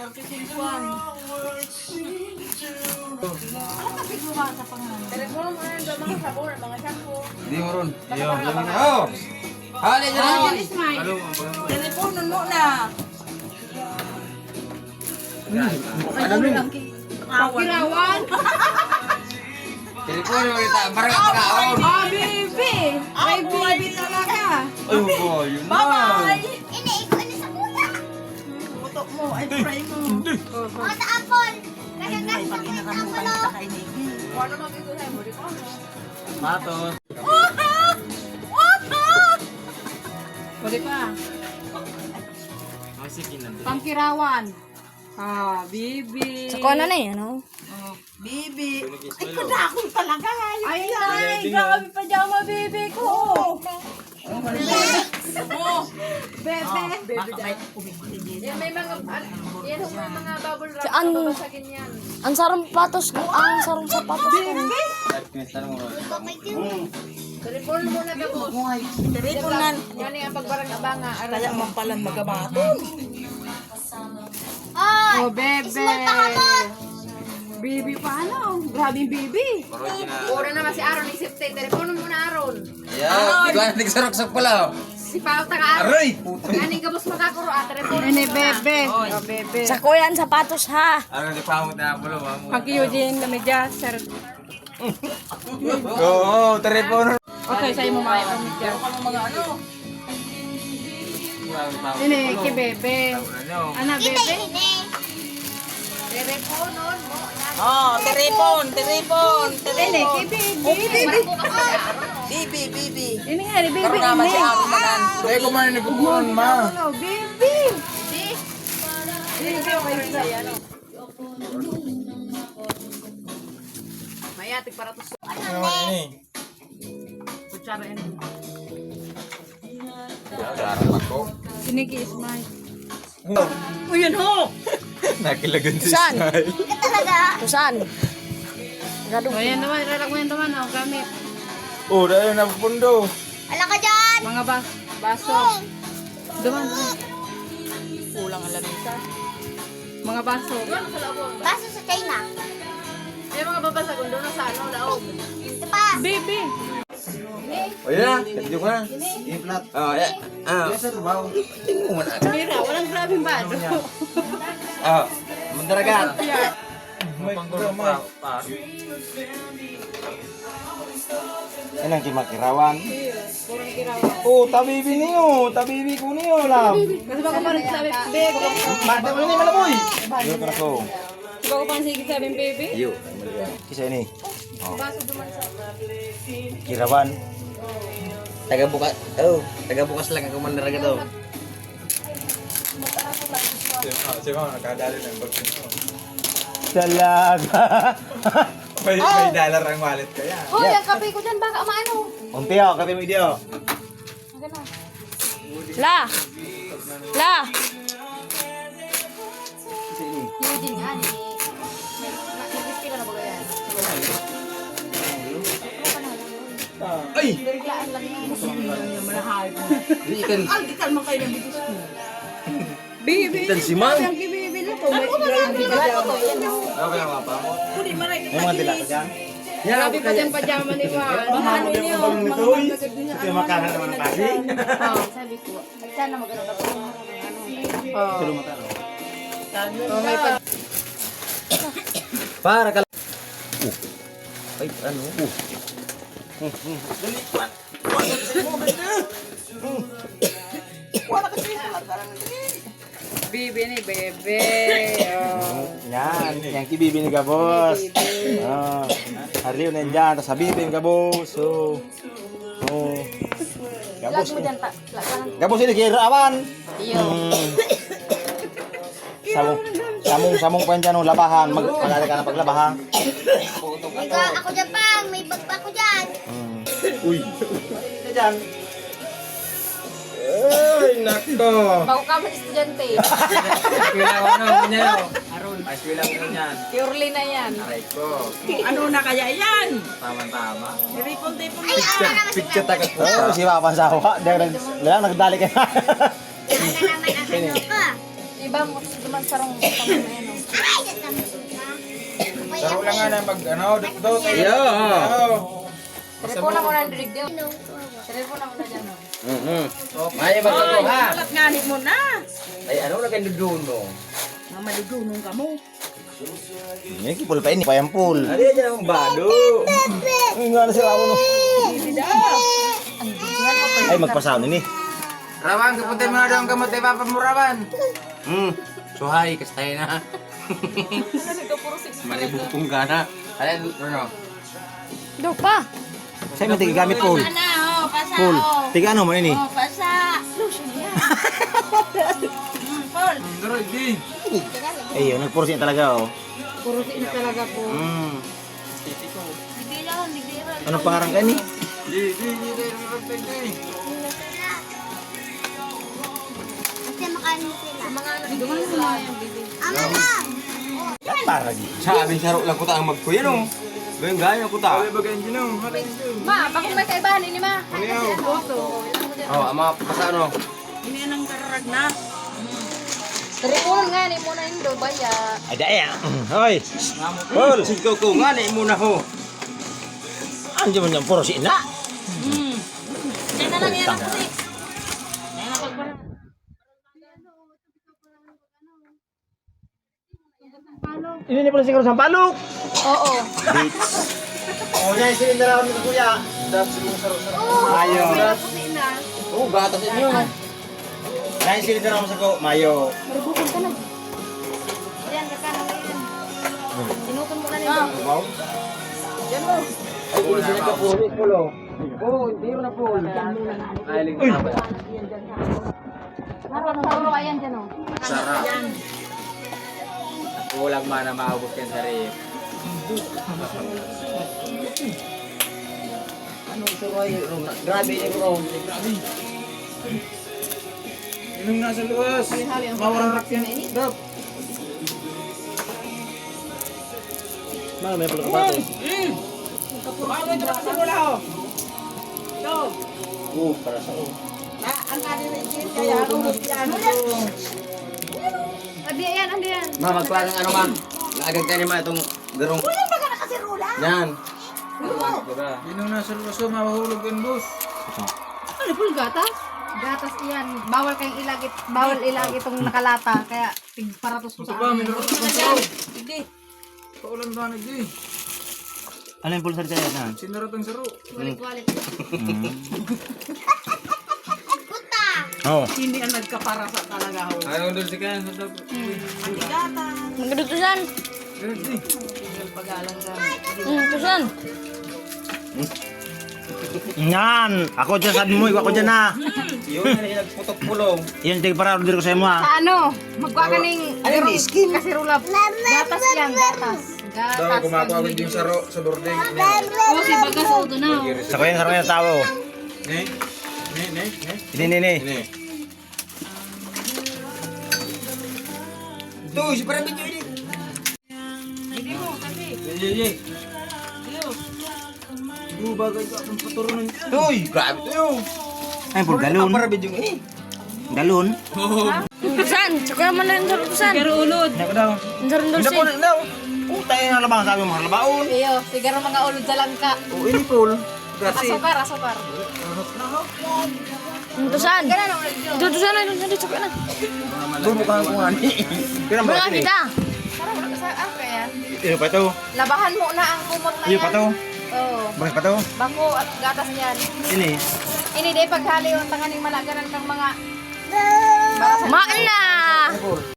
Telepono mo na mga sabon, mga shampoo. Hindi mo ron. Oh! Hali dyan! Telepono mo na. Pagkirawan. Telepono mo kita. Barang kaon. Ah, baby. Ay, baby talaga. Ay, yun na. Bye-bye. Ini, ikaw na sa kuya. Putok mo, ay try mo. O, sa apple. Nagagas sa kuya sa apple. Ano mag-iguhay mo? Di ko. Matos. Pwede pa. Masikin na. Pangkirawan. Ah, bibi. Sa kuha na eh, ano? Bibi. Ay, kadakon talaga. Ay, ay, grabe pajama, bibi ko. Oh, bebe. Yan, may mga, yan, may mga bubble wrap. Saan? Babasagin yan. Ang sarong patos ko. Ang sarong sapatos ko. Telepon mo na ka mo. Telepon na. Yan yung pagbarang-abanga. Kaya man palang magabaton. Ay, Oh, bebe. small pa ka mo. Bibi pa ano? Grabe yung bibi. Ura naman si Aaron, isipte. Telepono mo na Aaron. Yeah, di ko na nagsarok-sak pala. Si Pao taga Aaron. Aray! Puto. Kaning gabos makakuro at telepono mo na. Bebe. Oh, bebe. Sa kuha yan, sapatos ha. Ano di pa mo na pulo. Pag-Eugene na medya, sir. Oo, telepono. Okay, sa'yo mo maya pang medya. Ini, ki bebe. Ana, Ini, bebe. ini. Telepono mo. Oh, telepon. Ini, ki bebe. Bibi. Ini nga, ni bebe. Karoon naman si Aaron naman. Dahil kumain na kukuhan, ma. Ano, bebe. Bebe, okay sa'yo. Ano? Mayatik para to sa Ano ini? kutsara yan. Darang ako. Sinigi is mine. Nakilagan si Saan? Smile. Ika talaga. Kusan? Gado. O yan naman, ilalak mo yan naman, oh, gamit. Oh, dahil na pundo. Ala ka dyan. Mga baso. Duman. Kulang ang lamisa. Mga baso. Baso sa China. Ay, mga babasag, doon na sa ano, daog. Ito pa. Baby! O yan na, kadyo ka na. Implat. Oh, ya. Ah. Tingnan mo na. Mira, walang grabing bado. Ah, mandaragat. Mapanggulo pa. Enang kimakirawan. Kurang kirawa. Oh, tabibi niyo. Tabibi ko niyo, love. Kasi baka parang sabi, baby. Mata mo ni malaboy. Yo para ko. Kasi baka parang sige sabi, baby. Yo. Kisa ini. Baso duman sa... Kirawan. Taga-bukas lang ako mandaragat daw. Talaga. May dollar ang wallet ko yan. Hoy, ang kape ko dyan, baka maano. Umpio, kape mo idio. La! La! Yung din nga, ni... Nag-ispila na ba yan? Ay! Biglaan lang yan. Ikan. Algitan mo kayo ng bigis ko. Baby! Ikan si Mang. Ang kibibi na to. May pajama. Ano kaya mga pamo? May mga dila ka dyan. Grabe pa dyan pajama ni Juan. Mahalo niyo. Ito yung makanan naman ng kasi. Sabi ko, sana maganda pa po. Tulo mata. Oh, may pajama. Para ka. Ay, ano? Bibi ni bebe. Yan, yang kibibi ni Gabos. Ah, hariw na dyan, tapos habibin Gabos. So, oh. Gabos. Gabos ini kirawan. Iyo. Samong pa dyan, labahan. Mag-alala ka na paglabahan. Ika, ako dyan pang. May bag pa ako dyan. Uy. Dyan. Ay, nako. Bago ka mo estudyante. Kailangan ko na niya. Aron. Ay, kailangan ko niyan. Purely na yan. Aray ko. Ano na kaya yan? Tama-tama. Ripon-ripon. Ay, ako na naman Picture tagat po. Oh, si Papa Sawa. Lang nagdali ka na. Ano naman ang ano ka? Iba mo naman sarong pamamayan. Saro lang nga na mag, ano, dito tayo. Yo. Telepono mo na dirig daw. Telepono mo na dyan. Maya ba ito ha? Walat ngani mo na. Ay, ano na kayo doon mo? Mamalidunong ka mo. Ini kipul pa ini, payampul. Ano yan ang bado? Ay, nga na sila ako no. Ay, magpasaon ini. Rawan, kapuntin mo na daw ang gamot ay papamurawan. Suhay, kastay na. Malibukong ka na. Ano? Do pa. Sa'yo mo gamit pul. Ana, pasa. Pul. Tiga ano mo ini? Pasa. Paul. Ay, yun, nagpursin talaga oh. Puro na talaga po. Anong pangarang ka ni? Kasi makaano sila. Duman sila. Ama lang! Yan para di. Sabi saro lang ko ta ang magkuya no. Gayong gaya ko ta. Ma, bakit may kaibahan ini ma? Oh, ama pasano. Ini nang kararag na. Telepono nga ni mo na indo baya. Ay, daya. Hoy. Pul. Singko ko nga na muna ho. Andiyan mo niyang pursin na. Diyan na lang yan ako si. Diyan na pagbara. Ini ni pala siguro sa palok. Oo. Dates. Oh, yan yung silindar ako ni kuya. Dapat siguro saro-saro. Mayo. Oh, gatas inyo. Yan yung silindar ako sa ko. Mayo. Marubukon ka na. Yan, kakano yan. Sinukon mo na nito. Wow. Yan mo. Ay, hindi sila ka puli, pulo. Oh, hindi mo na puli. Ay, lingkod na ba? Sarap ayan dyan o. Sarap. Kulang man na maubos yan sa rip. Ano ito ay grabe yung round. Grabe. Yung nasa luwas. Mawarang rak yan. Drop. Mana may pala kabato. Ano ito kasi mula ho. Ito. Para sa ko. Ang kanin na ikin kaya ako yan. Andi yan, andi yan. Ma, magparang ano ma? Naagag tayo naman itong garong. Wala ba ka nakasirula? Yan. Yung nasa luso, mahulog yan, boss. Ano po gatas? Gatas iyan. Bawal ilagit itong nakalata. Kaya paratos ko sa Ito ba, amin. minurot ko sa Hindi. Paulan ba na di? Ano yung pulsar dyan na? Sinarot ang saro. Quality. Puta! Oo. Hindi ang nagkaparasa talaga ho. Ayaw doon si Ken. Ang igata. Magadutusan. Ganun di. Pagalang ka. Tusan. Yan! Ako dyan, sabi mo, ako dyan na. Yun na nagputok pulong. Yan, tig para order ko sa mo ha. Sa ano? Magkuha ka ng skin. Kasirulap. Gatas yan, gatas. Daw, Gatas. kumakuha ko yung saro sa bordeng. Oo, si Bagas o na. Sa ko yan tao. Ne? Ini. Tuh, si parang video ini. Hindi mo kasi. Ye. Bagay ka akong paturunan. Uy, grabe to yun. Ay, pul galon. Para video ini. Galon. Tusan. Tsaka mo na yung tusan. Pero ulod. Ano ko daw? Hindi po na daw. Tayo na labang sabi mo, halabaon. Iyo, siguro mga ulod sa langka. Oh, ini pul. Grabe. Asokar. Tusan. Ganun ang ulod yun. Tusan na yun. Tsaka na. Bumukahan ko nga ni. Kaya mo Mga ini. kita. Parang wala ka sa kaya. Iyo pa to. Labahan mo na ang kumot na Iyo pa to. Oo. Bakit pa to? Bako at gatas niyan. Ini. Ini day paghali yung tanganing malagaran kang mga... Maan na!